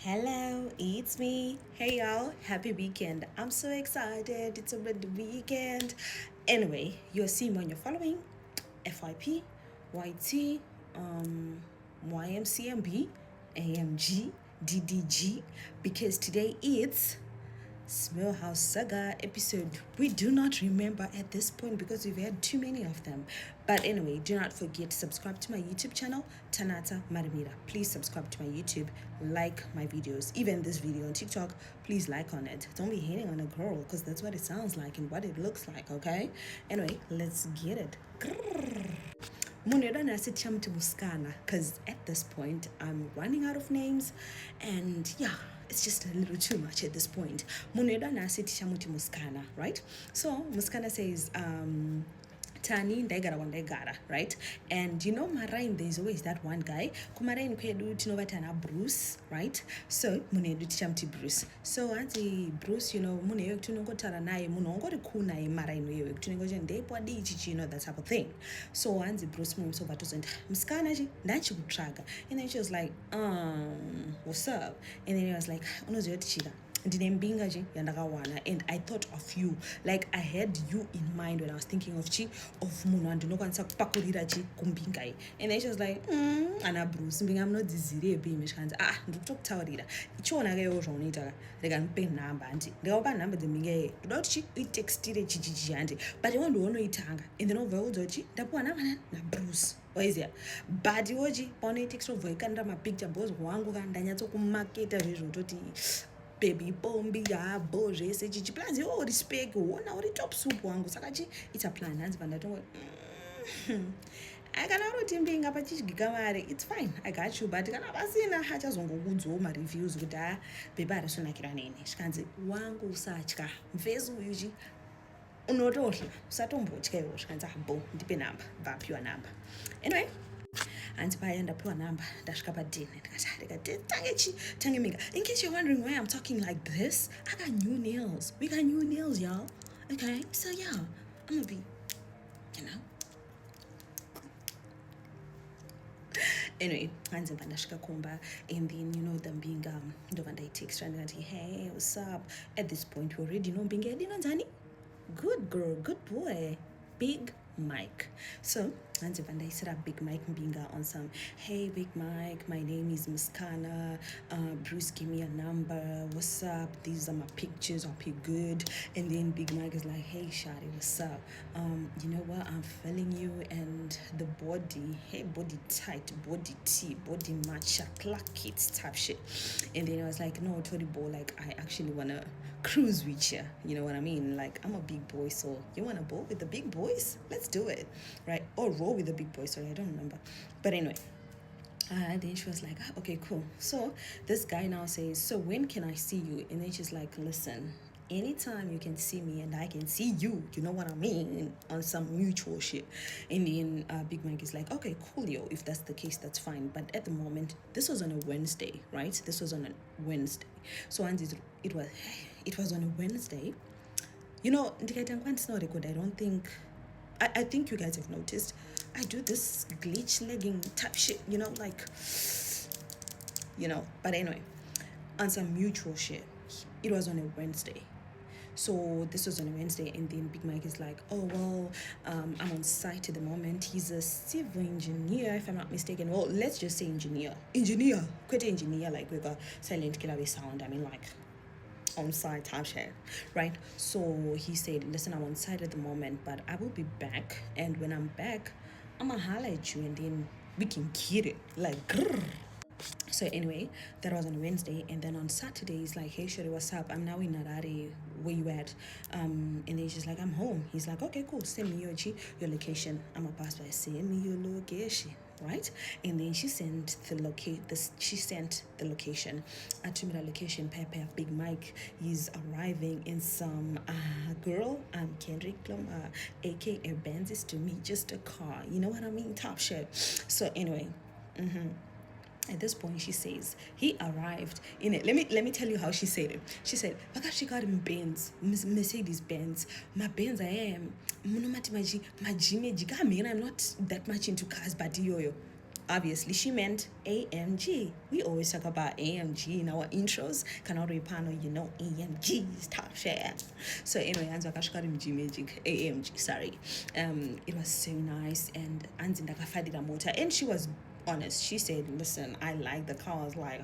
Hello, it's me. Hey y'all, happy weekend. I'm so excited. It's already the weekend. Anyway, you're seeing when you're following FYP, YT, YMCMB, AMG, DDG, because today it's Smell House Saga episode. We do not remember at this point because we've had too many of them. But anyway, do not forget to subscribe to my YouTube channel, Tanata Marimira. Please subscribe to my YouTube, like my videos, even this video on TikTok. Please like on it. Don't be hating on a girl because that's what it sounds like and what it looks like, okay? Anyway, let's get it. Musikana, because at this point I'm running out of names and yeah, it's just a little too much at this point. Musikana, right? So Musikana says Tani ndaigara wandaigara, right? And you know Marain, there's always that one guy kumarain kwedu tinovatana Bruce, right? So munedu tichamti Bruce. So anti Bruce, you know, muneyo tinongotara naye munhu ongori kunaye marain weyo tinongoje ndepwa dichi, you know, that type of thing. So anti Bruce mumusova tozenda Musikana ji ndachikutsvaga, and then she was like what's up? And then he was like unoziva tichika ndinembinga ji yandakawana, and I thought of you, like I had you in mind when I was thinking of munhu andinokwanisa kupakurira chi kumbinga iyi. And then she was like ana Bruce mbinga munodzizirepi imi zvikanzi ndikutokutaurira ichiona kaiwo zvaunoita rega ndipe nhamba handi ndikaupa nhamba dzembinga iyi ndoda kuti chi uitextire chichichi handi, but iwo ndiwonoitanga and then obva udza kuti ndapiwa nhamba naBruce waiziya, but iwochi paunoitext obva ikanira mapicture because wangu ndanyatsokumaketa zvezvo toti baby bombi yabo zvese chichi plans yo respect wona uri top soup wangu saka chi it's a plan hanzi pandatongo kana uroti mbinga pachigika mari it's fine, I got you, but kana pasina hachazongokudzawo mareviews kuti bhebha harisonakira neni zvikanzi wangu usatya mfesi uyu chi unotohla usatombotya iwo zvikanzi bo ndipe nhamba vapiwa nhamba. Anyway, hanzi paya ndapiwa nhamba ndasvika padini tange minga. In case you're wondering why I'm talking like this, I got new nails. We got new nails, y'all. Okay, so yeah, I'm gonna be, you know. Anyway, hanzi ndasvika kumba, and then you know them being ndova ndaitext and hey, what's up? At this point we already know binga dinonzani. Good girl, good boy, Big Mike. So hanzi vandaisira Big Mike mbinga on some, hey Big Mike, my name is Musikana, Bruce gave me a number, what's up, these are my pictures, hope you're good. And then Big Mike is like, hey shawty, what's up, you know what, I'm feeling you, and the body, hey, body tight, body tea, body matcha, clack it type shit. And then I was like, no, Tori boy, like I actually wanna cruise with you, you know what I mean, like I'm a big boy, so you wanna bowl with the big boys, let's do it, right? Or roll with the big boys, sorry, I don't remember, but anyway. And then she was like, okay, cool. So this guy now says, so when can I see you? And then she's like, listen, anytime you can see me and I can see you, you know what I mean, on some mutual shit. And then Big Mike is like, okay, cool, yo, if that's the case, that's fine. But at the moment, this was on a Wednesday, right? This was on a Wednesday. So and it was on a Wednesday. You know, it's not good. I don't think, I think you guys have noticed, I do this glitch legging type shit, you know, like, you know, but anyway, on some mutual shit. It was on a Wednesday. So this was on a Wednesday, and then Big Mike is like, oh, well, I'm on site at the moment. He's a civil engineer, if I'm not mistaken. Well, let's just say engineer. Quite engineer, like with a silent killer sound. I mean, like, on site type shit, right? So he said, listen, I'm on site at the moment, but I will be back. And when I'm back, I'm gonna holler at you, and then we can get it. Like, grrr. So anyway, that was on Wednesday, and then on Saturday he's like, hey Shuri, what's up? I'm now in Narare, where you at? And then she's like, I'm home. He's like, okay, cool, send me your location. I'm a pass by, send me your location, right? And then she sent the location to me, the location. Pepe Big Mike is arriving in some girl, Kendrick Lamar, aka Benzis, to me just a car, you know what I mean, top shit. So anyway, at this point, she says, he arrived in it. Let me tell you how she said it. She said, she got him Benz, Mercedes Benz. My Benz, I am. I'm not that much into cars, but yo. Obviously, she meant AMG. We always talk about AMG in our intros. Kanori Pano, you know, AMG is top share. So anyway, Anzo Kashkari Magic, AMG, sorry. It was so nice, and Anzinda Kafadira Mota, and she was honest. She said, listen, I like the car. I was like,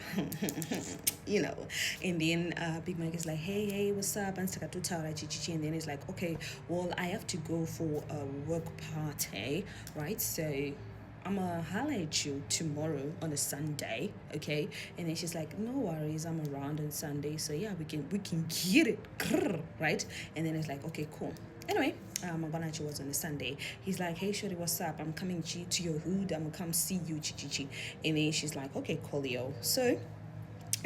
you know. And then Big Mike is like, hey, what's up? And then he's like, okay, well, I have to go for a work party, right? So I'm gonna holler at you tomorrow on a Sunday, okay? And then she's like, no worries, I'm around on Sunday, so yeah, we can get it, right? And then it's like, okay, cool. Anyway, Maganachi was on a Sunday. He's like, hey, Shorty, what's up? I'm coming to your hood. I'm gonna come see you, chi. And then she's like, okay, coolio. So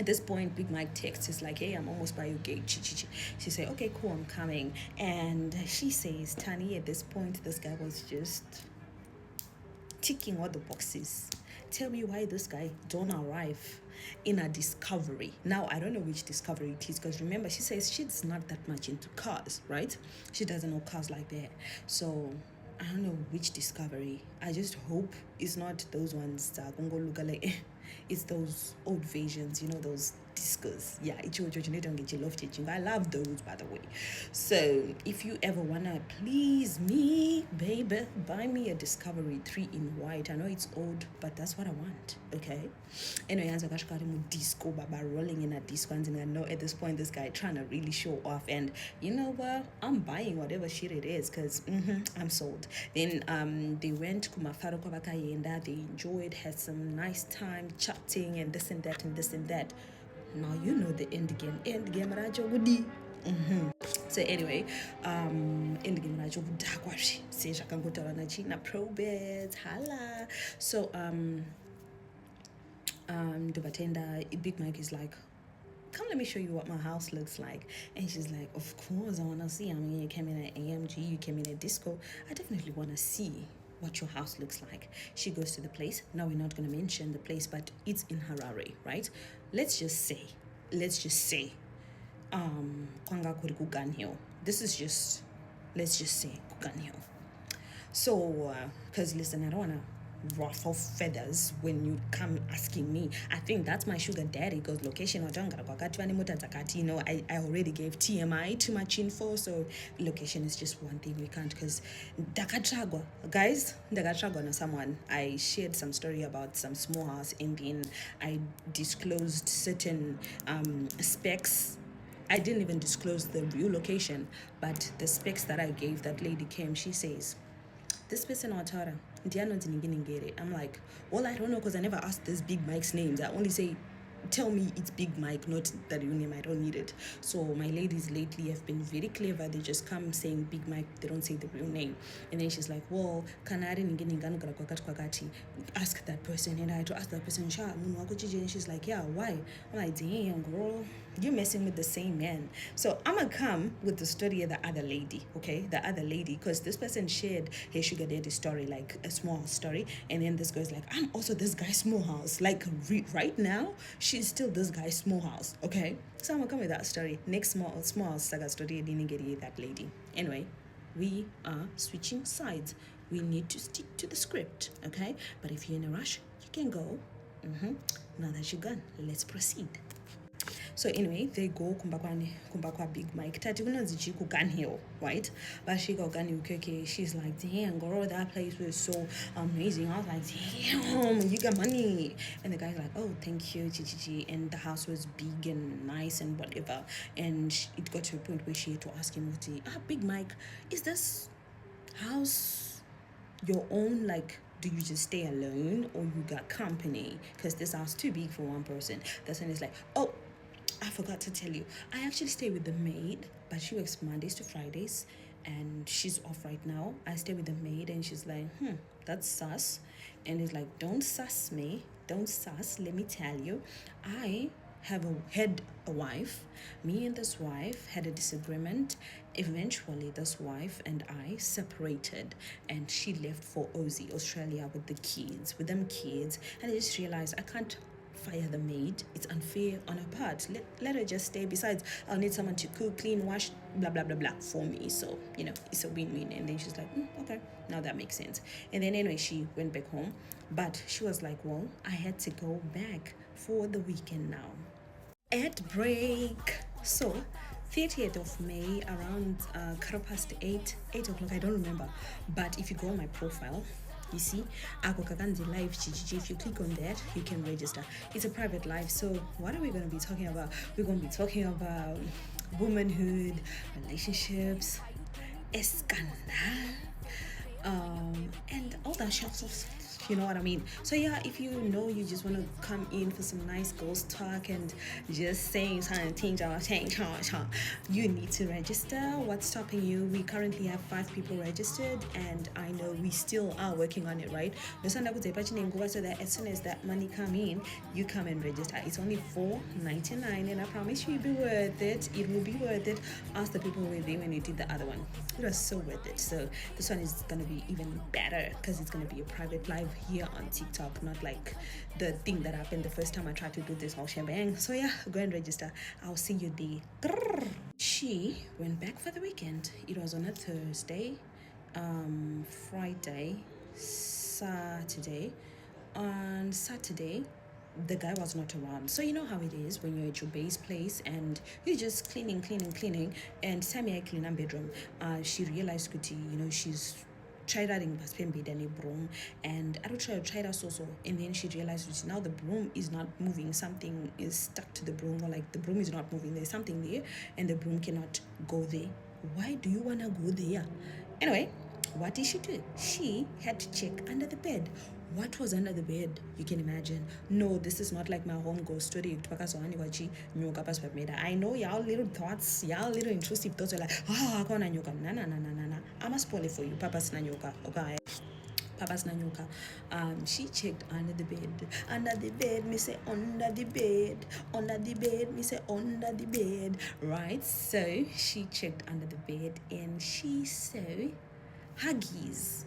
at this point, Big Mike texts, is like, hey, I'm almost by your gate, chi. She said, okay, cool, I'm coming. And she says, Tani, at this point, this guy was just ticking all the boxes. Tell me why this guy don't arrive in a discovery. Now, I don't know which discovery it is, because remember, she says she's not that much into cars, right? She doesn't know cars like that. So I don't know which discovery. I just hope it's not those ones that Gongo Lugale. It's those old versions, you know, those discos. Yeah, I love those, by the way. So if you ever wanna please me, baby, buy me a Discovery 3 in white. I know it's old, but that's what I want. Okay. Anyway, disco baba rolling in a disco, and I know at this point this guy trying to really show off, and you know what? I'm buying whatever shit it is, because I'm sold. Then they went to Mafaro Kwabakayenda, they enjoyed, had some nice time chatting and this and that and this and that. Now you know the end game Rajo Woody. So anyway, end game Rajo Wudakwashi. Say Shakangotara Nachina Probet Hala. So the bartender, Big Mike is like, come let me show you what my house looks like. And she's like, of course I wanna see. I mean, you came in at AMG, you came in at disco. I definitely wanna see what your house looks like. She goes to the place. Now we're not gonna mention the place, but it's in Harare, right? Let's just say Kwanga kuri Kugan Hill. This is just, let's just say Kugan Hill. So because listen, I don't wanna ruffle feathers when you come asking me. I think that's my sugar daddy, because location, you know, I already gave TMI too much info, so location is just one thing we can't, because guys, na someone, I shared some story about some small house, and then I disclosed certain specs. I didn't even disclose the real location, but the specs that I gave, that lady came, she says, this person Watara, I'm like, well, I don't know, because I never asked this Big Mike's names. I only say, tell me it's Big Mike, not the real name. I don't need it. So my ladies lately have been very clever. They just come saying Big Mike, they don't say the real name. And then she's like, well, ask that person. And I had to ask that person, and she's like, yeah, why? I'm like, damn, girl, you're messing with the same man. So I'm gonna come with the story of the other lady, okay? The other lady, because this person shared her sugar daddy story, like a small story, and then this girl's like, I'm also this guy's small house. Like right now, she's still this guy's small house, okay? So I'm gonna come with that story. Next small Saga story, I didn't get that lady. Anyway, we are switching sides. We need to stick to the script, okay? But if you're in a rush, you can go. Now that you're gone, let's proceed. So anyway, they go kumbakwa Big Mike. Tati kunonzi Gun Hill, right? But she got Gun Hill. She's like, damn, girl, that place was so amazing. I was like, damn, you got money. And the guy's like, oh, thank you, Chichichi. And the house was big and nice and whatever. And it got to a point where she had to ask him, Big Mike, is this house your own? Like, do you just stay alone, or you got company? Because this house too big for one person. That's when it's like, oh, I forgot to tell you, I actually stay with the maid, but she works Mondays to Fridays, and she's off right now. I stay with the maid, and she's like, that's sus. And he's like, don't sus me. Don't sus. Let me tell you, I had a wife. Me and this wife had a disagreement. Eventually, this wife and I separated, and she left for Aussie, Australia, with them kids. And I just realized I can't fire the maid. It's unfair on her part. Let her just stay. Besides, I'll need someone to cook, clean, wash, blah, blah, blah, blah for me. So, it's a win-win. And then she's like, okay, now that makes sense. And then anyway, she went back home. But she was like, well, I had to go back for the weekend now. Ad break. So, 30th of May, around 8 o'clock, I don't remember. But if you go on my profile, you see, ako kakanzi live GGG. If you click on that, you can register. It's a private live. So what are we going to be talking about? We're going to be talking about womanhood, relationships, escandal, and all that stuff. You know what I mean? So yeah, if you just want to come in for some nice ghost talk and just saying something, you need to register. What's stopping you? We currently have 5 people registered, and I know we still are working on it, right? So that as soon as that money come in, you come and register. It's only $4.99, and I promise you, it'll be worth it. It will be worth it. Ask the people with you when you did the other one. It was so worth it. So this one is gonna be even better because it's gonna be a private live here on TikTok, not like the thing that happened the first time I tried to do this whole shebang. So yeah, go and register. I'll see you there. She went back for the weekend. It was on a Thursday, Friday, Saturday. On Saturday, the guy was not around. So you know how it is when you're at your base place and you're just cleaning, and Sammy I clean her bedroom. She realized she's tried adding bed and a broom, and I don't try that so, and then she realized that now the broom is not moving. Something is stuck to the broom, or like the broom is not moving. There's something there, and the broom cannot go there. Why do you wanna go there? Anyway, what did she do? She had to check under the bed. What was under the bed? You can imagine. No, this is not like my home ghost story. I know y'all little thoughts, y'all little intrusive thoughts are like, I can't nyoka. Nah. I'ma spoil it for you. Papa's na nyoka. Okay. Papa's na nyoka. She checked under the bed. Under the bed, me say under the bed. Under the bed, me say under the bed. Right? So she checked under the bed and she saw Huggies.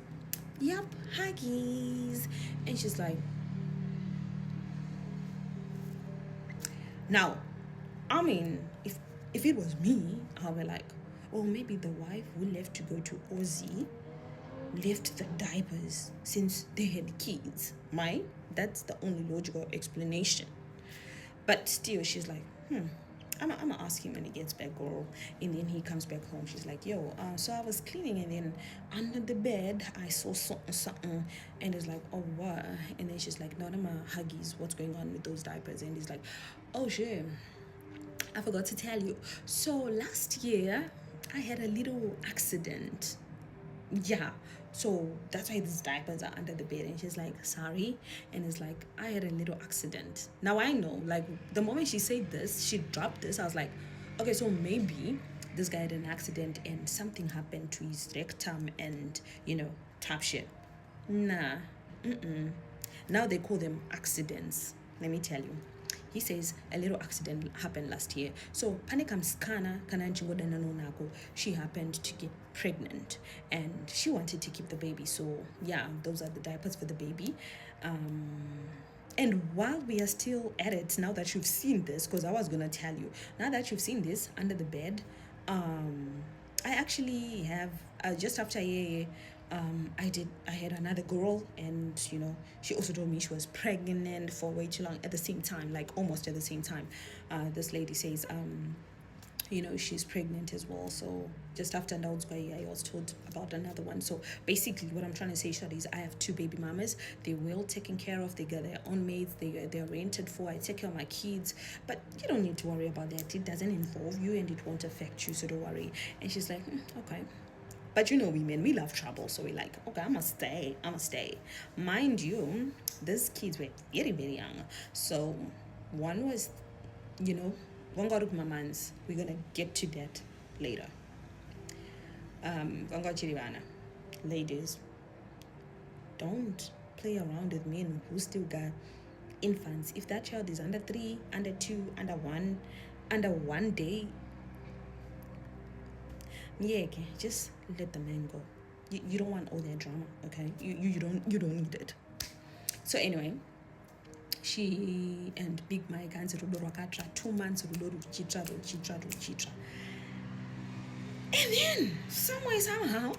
Yep, Huggies. And she's like, now, I mean, if it was me, I'll be like, oh, maybe the wife who left to go to Aussie left the diapers since they had kids. That's the only logical explanation. But still, she's like, I'm gonna ask him when he gets back, girl. And then he comes back home. She's like, yo, so I was cleaning, and then under the bed I saw something, and it's like, oh, what? And then she's like, no, I'm a Huggies. What's going on with those diapers? And he's like, oh, shit, I forgot to tell you. So last year I had a little accident. Yeah, so that's why these diapers are under the bed. And she's like, sorry. And it's like, I had a little accident. Now I know, like, the moment she said this, she dropped this, I was like, okay, so maybe this guy had an accident and something happened to his rectum and type shit. Nah. Now they call them accidents. Let me tell you. He says a little accident happened last year. So Paneka Musikana nako, she happened to get pregnant and she wanted to keep the baby. So yeah, those are the diapers for the baby. And while we are still at it, now that you've seen this, because I was gonna tell you, now that you've seen this under the bed, I actually have just after I had another girl, and she also told me she was pregnant for way too long at the same time, like almost at the same time. This lady says she's pregnant as well. So just after I was told about another one. So basically what I'm trying to say, Shadi, is I have 2 baby mamas. They're well taken care of. They got their own maids. They're rented for. I take care of my kids. But you don't need to worry about that. It doesn't involve you and it won't affect you, so don't worry. And she's like, okay. But women, we love trouble. So we're like, okay, I'm gonna stay. Mind you, these kids were very, very young. So one was, one got my man's. We're gonna get to that later. Ladies, don't play around with men who still got infants. If that child is under 3, under 2, under 1 day, yeah, okay, just let the man go. You don't want all that drama, okay? You don't need it. So anyway, she and Big Mike hanzi rudo rwakatsva 2 months rudo ruchitsva. And then somehow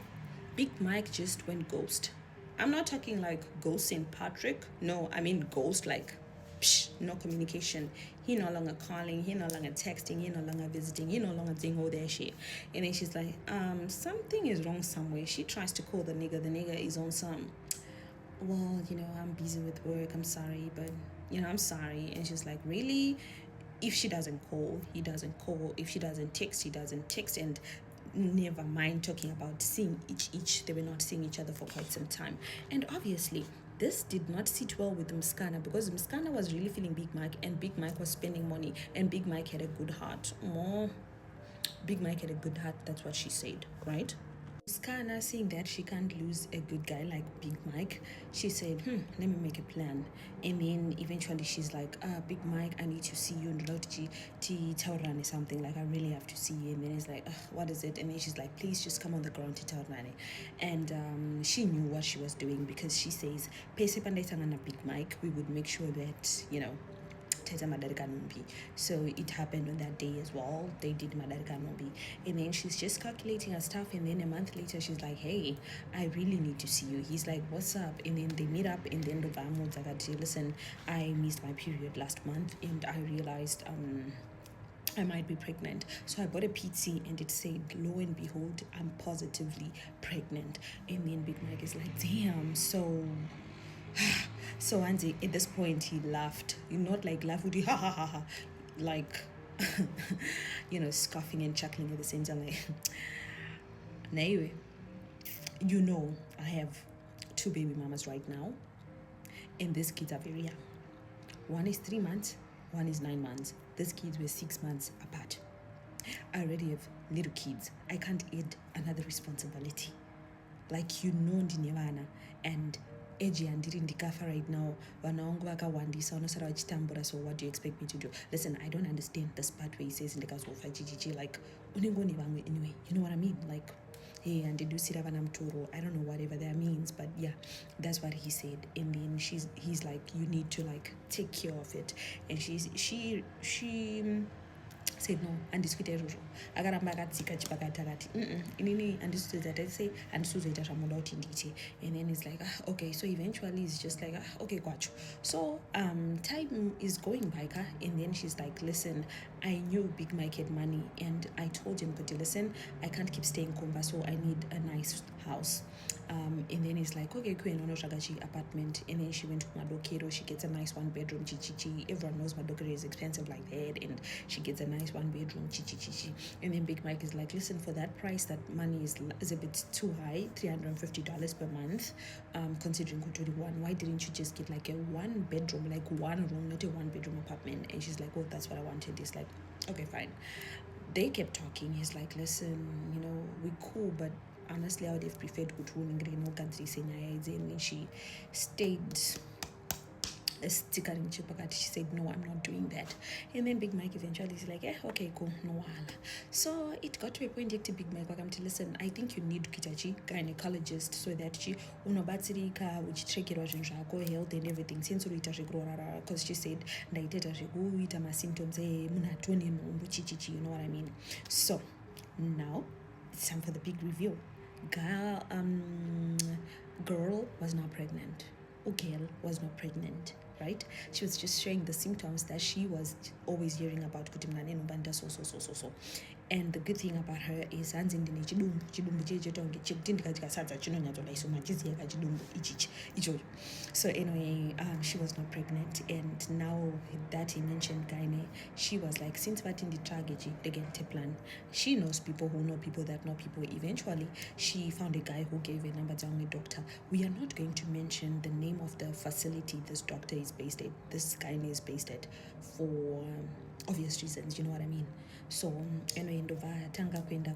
Big Mike just went ghost. I'm not talking like Ghost St. Patrick. No, I mean ghost like no communication. He no longer calling, he no longer texting, he no longer visiting, he no longer doing all that shit. And then she's like, something is wrong somewhere. She tries to call the nigga is on some, well, I'm busy with work, I'm sorry, but I'm sorry. And she's like, really? If she doesn't call, he doesn't call. If she doesn't text, he doesn't text. And never mind talking about seeing each. They were not seeing each other for quite some time. And obviously, this did not sit well with Musikana, because Musikana was really feeling Big Mike, and Big Mike was spending money, and Big Mike had a good heart. Big Mike had a good heart, that's what she said, right? Musikana, seeing that she can't lose a good guy like Big Mike, she said, let me make a plan. And then eventually she's like, Big Mike, I need to see you in Taurani something, like I really have to see you. And then he's like, what is it? And then she's like, please just come on the ground to Taurani. And she knew what she was doing, because she says, Pese Pandai Big Mike, we would make sure that, so it happened on that day as well. They did Madarikanombi. And then she's just calculating her stuff, and then a month later she's like, hey, I really need to see you. He's like, what's up? And then they meet up, and then Rovamo Zagati, listen, I missed my period last month, and I realized I might be pregnant. So I bought a PT, and it said, lo and behold, I'm positively pregnant. And then Big Mike is like, damn, so Anzi, at this point, he laughed. Not like laugh, would he? Ha ha ha ha. Like, scoffing and chuckling at the same time. Like, anyway, I have 2 baby mamas right now, and these kids are very young. One is 3 months, one is 9 months. These kids were 6 months apart. I already have little kids. I can't add another responsibility. Like, ndinevana, and age yandiri ndikafa right now, vana vangu vakawandisa vanosara vachitambura, so what do you expect me to do? Listen, I don't understand this part where he says ndikazofa chichichi, like unenge une vamwe anyway, you know what I mean? Like, hey, andidusira vana mutoro, I don't know whatever that means, but yeah, that's what he said. And then he's like, you need to like take care of it. And she said no, handisikuita izvozvo. Akaramba akatsika chipakati akati inini handisizoita zvamunoda kuti ndiite. And then it's like, okay. So eventually it's just like, okay, kwacho. So time is going by, and then she's like, listen, I knew Big Mike had money, and I told him, but listen, I can't keep staying Kumba, so I need a nice house. And then he's like, okay, apartment. And then she went to Madokero. She gets a nice 1-bedroom chichichi. Everyone knows Madokero is expensive like that, and she gets a nice 1-bedroom chichichi. And then Big Mike is like, listen, for that price, that money is a bit too high, $350 per month, considering Kutoriwan. Why didn't you just get like a 1-bedroom, like 1 room, not a 1-bedroom apartment? And she's like, oh, that's what I wanted. He's like, okay, fine. They kept talking. He's like, listen, we're cool, but honestly, I would have preferred Kutu country Senya. And then she stayed stickering chipakati. She said, no, I'm not doing that. And then Big Mike eventually is like, okay, cool, no wala. So it got to a point to Big Mike to listen, I think you need kitachi gynecologist, so that she unobatsirika uchichekerwa zvinhu zvako, health and everything, since uita zvekurorara, because she said ndaiteta zvekuita masymptoms munhu atone nhombo chichichi, you know what I mean? So now it's time for the big reveal. Girl was not pregnant. Girl was not pregnant, right? She was just showing the symptoms that she was always hearing about. So. And the good thing about her is so anyway, she was not pregnant, and now that he mentioned gyne, she was like, since what in the target again plan, she knows people who know people that know people. Eventually she found a guy who gave a number to a doctor. We are not going to mention the name of the facility this doctor is based at, this gyne is based at, for obvious reasons, you know what I mean? So anyway, tanga kwenda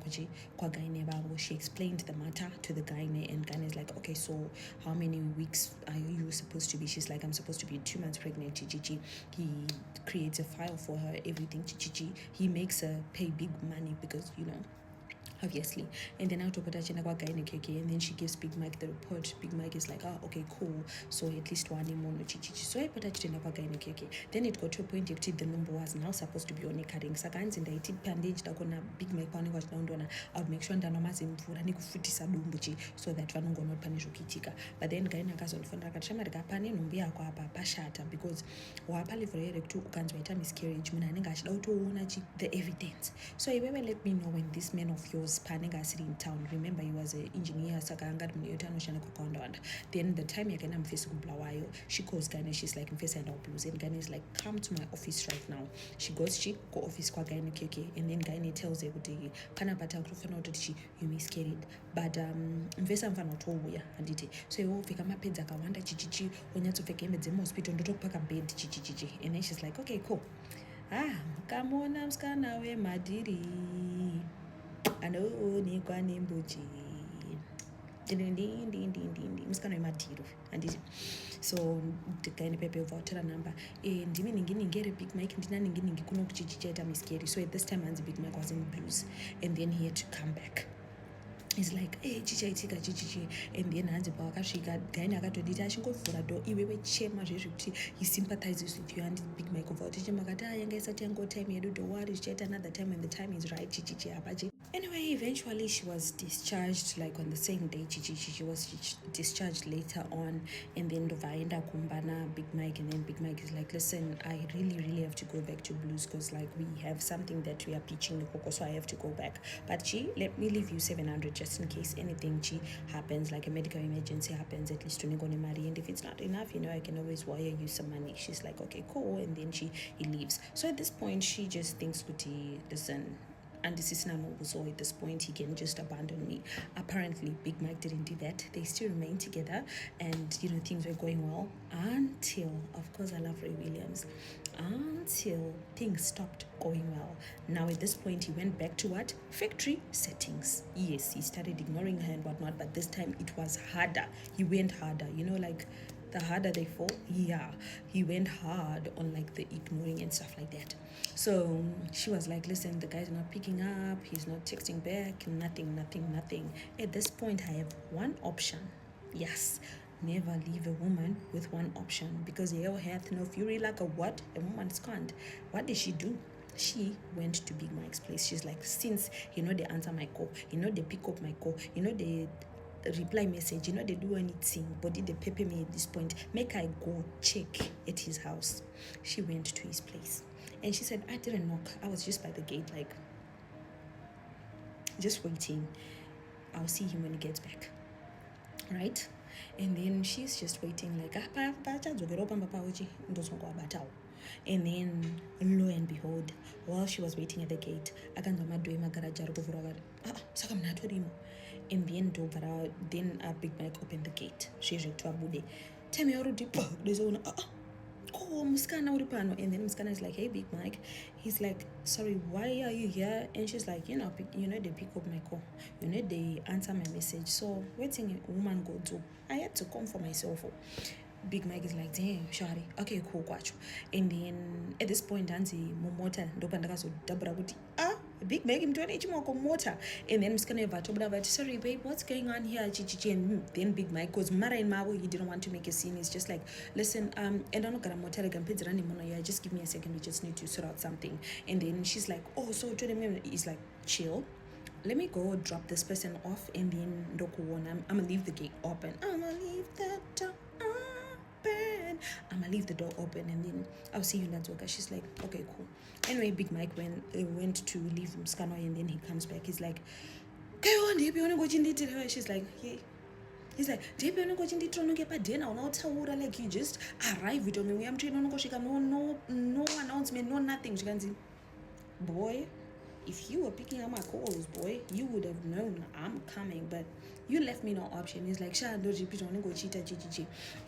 kwa gyne babo, she explained the matter to the gyne, and gyne is like, okay, so how many weeks are you supposed to be? She's like, I'm supposed to be 2 months pregnant. Chichichi. He creates a file for her, everything. Chichichi. He makes her pay big money because obviously. And then autopota achienda kwaGynecare, and then she gives Big Mike the report. Big Mike is like, okay, cool, so at least one imono chichichi. So aipota achienda kwaGynecare. Then it got to a point yekuti the number was now supposed to be onekaring. Saka hanzi ndaiti pandei chida kuona Big Mike pavanenge vachida kundoona, I would make sure ndanomazimvura nekufutisa dumbuchi so that vanongoona kuti pane zvokuitika. But then Gyne akazondifonera akati shamarika pane nhumbi yako apa pashata, because wapa level here yekuti ukanzi waita miscarriage munhu anenge achida kutoona the evidence. So iwewe let me know when this man of yours paanenge asiri in town. Remember, he was an engineer, saka angati munhu yoti anoshanda kwakawandawanda. Then the time yakaenda mufesi kubulawayo, she calls Gyne, she's like, mufesi aenda kublues, and Gyne is like, come to my office right now. She goes, she go office kwaGynecare, and then Gyne tells her kuti kana pata kutofanira kuti you miscarried, but mufesi amfanira kutouya handiti. So iwo upfeka mapedzi akawanda chichichi, wonyatsopfeka hembe dzemuhospital, ndotokupaka bed chichichichi. And then she's like, okay, cool. Mukamona musikana weMadhiri anoonekwa nembuchi, musikana weMadhiri handiti. So Gyne pepe vautera number, ndimi ningi ere Big Mike, ndina ningi kuno kuchichichi aita miscarriage. So at this time hanzi Big Mike was in blues, and then he had to come back. He's like, chichaitika chichichi. And then hanzi pawakasvika Gyne akatodita achingovhura do, iwewe chema zvezvekuti he sympathizes with you. And Big Mike obva kuti chema akati yanga isati yango time yedu, don't worry, zvichaita another time when the time is right chichichi apachi. Anyway, eventually she was discharged like on the same day. She was discharged later on, and then ndovaenda kumbana Big Mike, and then Big Mike is like, listen, I really have to go back to blues because like we have something that we are pitching, so I have to go back. But let me leave you 700 just in case anything happens, like a medical emergency happens, at least to negone money, and if it's not enough, I can always wire you some money. She's like, okay, cool, and then he leaves. So at this point she just thinks, listen, and this is so at this point he can just abandon me. Apparently Big Mike didn't do that. They still remained together, and things were going well until, of course, I love Ray Williams, until things stopped going well. Now at this point he went back to what? Factory settings. Yes, he started ignoring her and whatnot, but this time it was harder. He went harder, like the harder they fall. Yeah, he went hard on like the ignoring and stuff like that. So she was like, listen, the guy's not picking up, he's not texting back, nothing. At this point I have one option. Yes, never leave a woman with one option, because hell hath no fury like a what? A woman's can't. What did she do? She went to Big Mike's place. She's like, since they answer my call, they pick up my call, they reply message, they do anything, but did they pepper me at this point, make I go check at his house. She went to his place, and she said, I didn't knock, I was just by the gate, like just waiting, I'll see him when he gets back, right? And then she's just waiting, like and then lo and behold, while she was waiting at the gate, akanzwa madhoyo emagaraji ari kuvhurwa akati saka munhu atorimo. And then Big Mike opened the gate zvezvekuti vabude. Time yauri kuti kudezoona musikana uri pano. And then musikana is like, hey Big Mike. He's like, sorry, why are you here? And she's like, they pick up my call, they answer my message, so waiting a woman go do, I had to come for myself. Big Mike is like, damn, shawty, okay, cool, kwacho. And then at this point hanzi mumota ndopa ndakazodhabhura kuti Big Mike mtone chimoko mota. And then musikana vatobhuda vati, sorry babe, what's going on here chichichi. And then Big Mike, because marain mavo, he didn't want to make a scene. He's just like, listen, and anogara mota rega mpedzera nemono ya, just give me a second, we just need to sort out something. And then she's like, so he's like, chill, let me go drop this person off, and then I'm gonna leave the gate open. I'm gonna leave the door open, and then I'll see you in yadzoka. She's like, okay, cool. Anyway, Big Mike went to leave Musikana, and then he comes back. He's like, she's like, yeah. He's like, like you just arrive with me. I'm trying no announcement, no nothing. She can say, boy, if you were picking up my calls, boy, you would have known I'm coming, but you left me no option. He's like,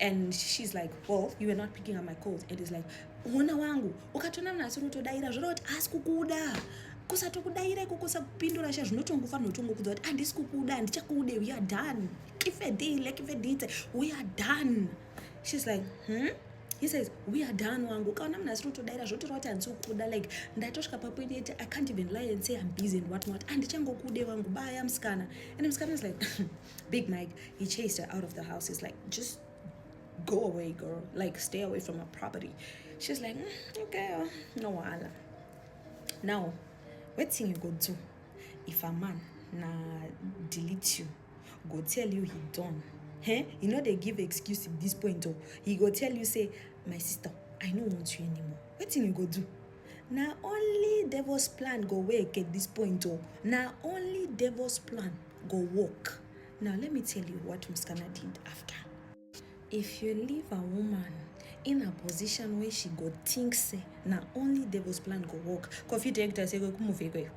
and she's like, well, you were not picking up my calls. And he's like, vangu, ukatona mnasurutodaira zvoroti asikukuda kusatokudaira kusapindura sha zvinotongofanira kutongokudzwa kuti handisi kukuda ndichakude, we are done, we are done. She's like, he says, we are done wangu kaona mna siri kutodaira zvotorwa kuti handisi like ndatosvika papoint yeti I can't even lie and say I'm busy and whatnot handichangokude wangu baya musikana. And musikana is like Big Mike, he chased her out of the house. He's like, just go away, girl, like stay away from my property. She's like, okay, no wala. Now what thing you go do if a man na delete you, go tell you he done, you know they give excuse at this point, he go tell you say, my sister, I don't want you anymore. What thing you go do? Now only devil's plan go work at this point. Now only devil's plan go work. Now let me tell you what Musikana did after. If you leave a woman in a position where she go think say now only devil's plan go work, coffee director say go move away.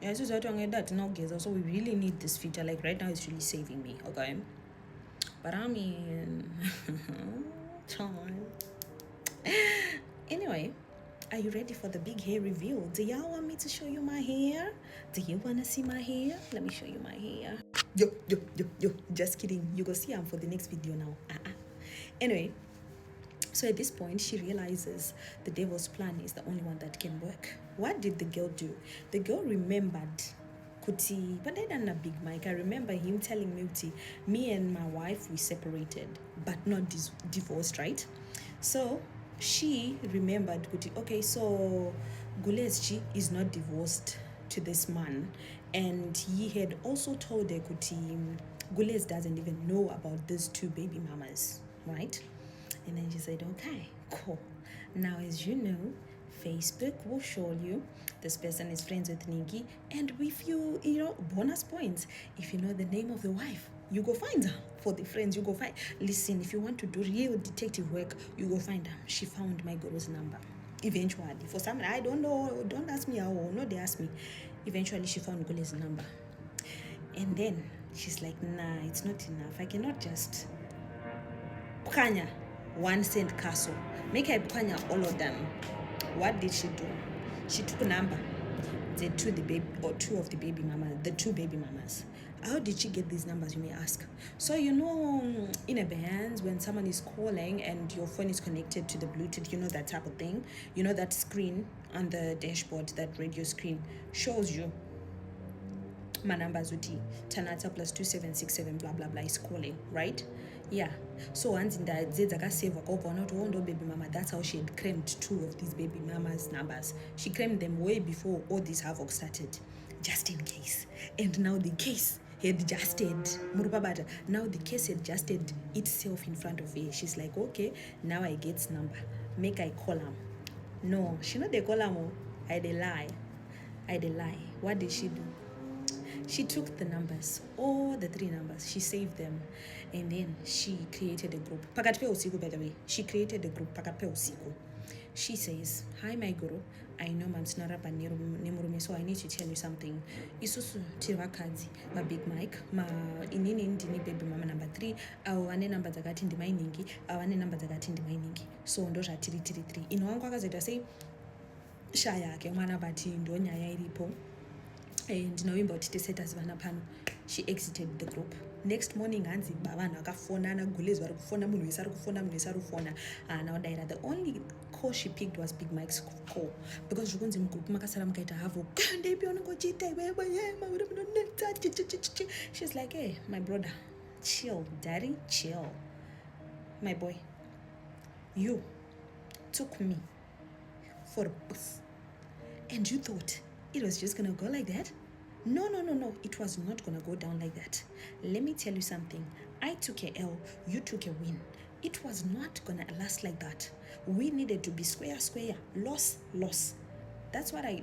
Yeah, so that now guys, so we really need this feature. Like right now, it's really saving me. Okay, but I mean, time. Anyway, are you ready for the big hair reveal? Do y'all want me to show you my hair? Do you want to see my hair? Let me show you my hair. Yo, just kidding. You go see I'm for the next video now. Anyway, so at this point, she realizes the devil's plan is the only one that can work. What did the girl do? The girl remembered Kuti, but I didn't know Big Mike. I remember him telling me, me and my wife, we separated, but not divorced, right? So she remembered Kuti, okay, so Gouse is not divorced to this man, and he had also told her Kuti, Gouse doesn't even know about these two baby mamas, right? And then she said, okay, cool. Now, as you know, Facebook will show you this person is friends with Nikki, and if you bonus points, if you know the name of the wife, you go find her. For the friends, you go find. Listen, if you want to do real detective work, you go find her. She found my girl's number. Eventually, for some, I don't know, don't ask me how, no, they asked me. Eventually, she found Gole's number. And then she's like, nah, it's not enough. I cannot just Pukanya 1 cent castle. Make I Pukanya all of them. What did she do? She took a number. The two of the baby mamas, the two baby mamas. How did she get these numbers, you may ask? So in a band, when someone is calling and your phone is connected to the Bluetooth, that type of thing, that screen on the dashboard, that radio screen shows you my numbers uti Tanata plus 2767 blah blah blah is calling, right? Yeah. So once in that save baby mama, that's how she had claimed 2 of these baby mama's numbers. She claimed them way before all this havoc started, just in case. And now the case had adjusted. Now the case had adjusted itself in front of her. She's like, okay, now I get number. Make I call him. No, she not the call him. I dey lie. What did she do? She took the numbers, all the 3 numbers, she saved them, and then she created a group. Pakatpe usiku, by the way. She created a group, Pakatpe usiku. She says, hi, my guru. I know mamsinarapa nemurume, so I need to tell you something. Isusu tirwakadzi, ma Big Mike, ma inini ndini baby mama number 3, wane number dzakati ndimainingi, wane number dzakati ndimainingi. So ndo zvatiri 3. Ino wangu akazoita sei shaya yake mwana bati ndo nyaya iripo. And ndinoimba kuti tisetas vana pano. She exited the group. Next morning hanzi vanhu vakafonana, Gouse vari kufona, munhu wese ari kufona. Now Daira, the only call she picked was Big Mike's call, because zvikunzi mugroup makasara mukaita havo. She's like, hey, my brother, chill, daddy, chill. My boy, you took me for a bus, and you thought it was just gonna go like that? No. It was not gonna go down like that. Let me tell you something. I took a L, you took a win. It was not gonna last like that. We needed to be square, loss. That's why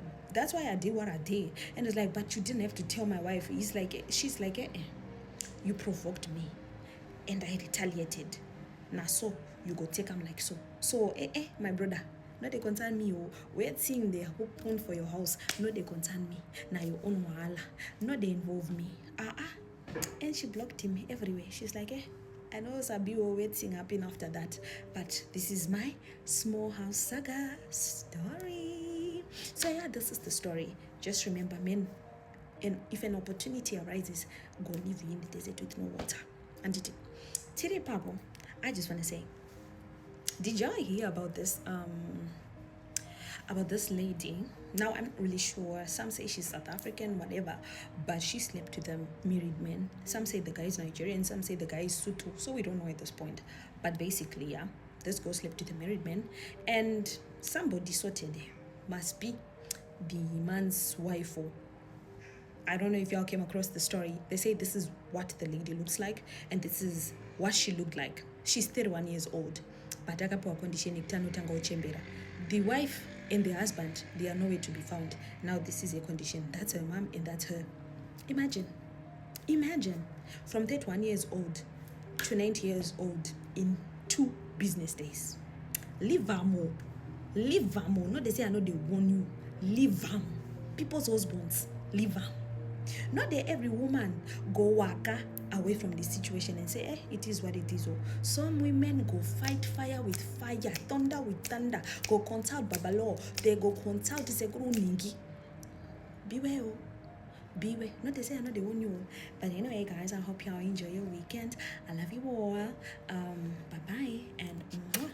I did what I did. And it's like, but you didn't have to tell my wife. She's like, you provoked me, and I retaliated. Now so you go take them like so. So my brother. No, they concern me. We're seeing the open for your house. No, they concern me. Now your own wahala. No, they involve me. And she blocked him everywhere. She's like, I know Sabi will waiting happen after that, but this is my small house saga story. So yeah, this is the story. Just remember, men, and if an opportunity arises, go live in the desert with no water. And Tiri Pabo, I just want to say, Did y'all hear about this? About this lady. Now I'm not really sure. Some say she's South African, whatever, but she slept with a married man. Some say the guy is Nigerian, some say the guy is Sutu. So we don't know at this point. But basically, yeah, this girl slept with a married man, and somebody sorted must be the man's wife. Or I don't know if y'all came across the story. They say this is what the lady looks like, and this is what she looked like. She's 31 years old, but akapewa condition ikutanotanga uchembera. The wife and the husband, they are nowhere to be found. Now this is a condition. That's her mom and that's her. Imagine from 31 years old to 90 years old in 2 business days. Leave them. Not they say I know they warn you. Leave them. People's husbands, leave them. Not that every woman go waka away from the situation and say, it is what it is. Oh. Some women go fight fire with fire, thunder with thunder, go consult Babalo, they go consult Isekuru Ningi. Beware, oh. Beware. Not they say I know they warn you. But anyway, guys, I hope y'all enjoy your weekend. I love you all. Bye-bye and mwah.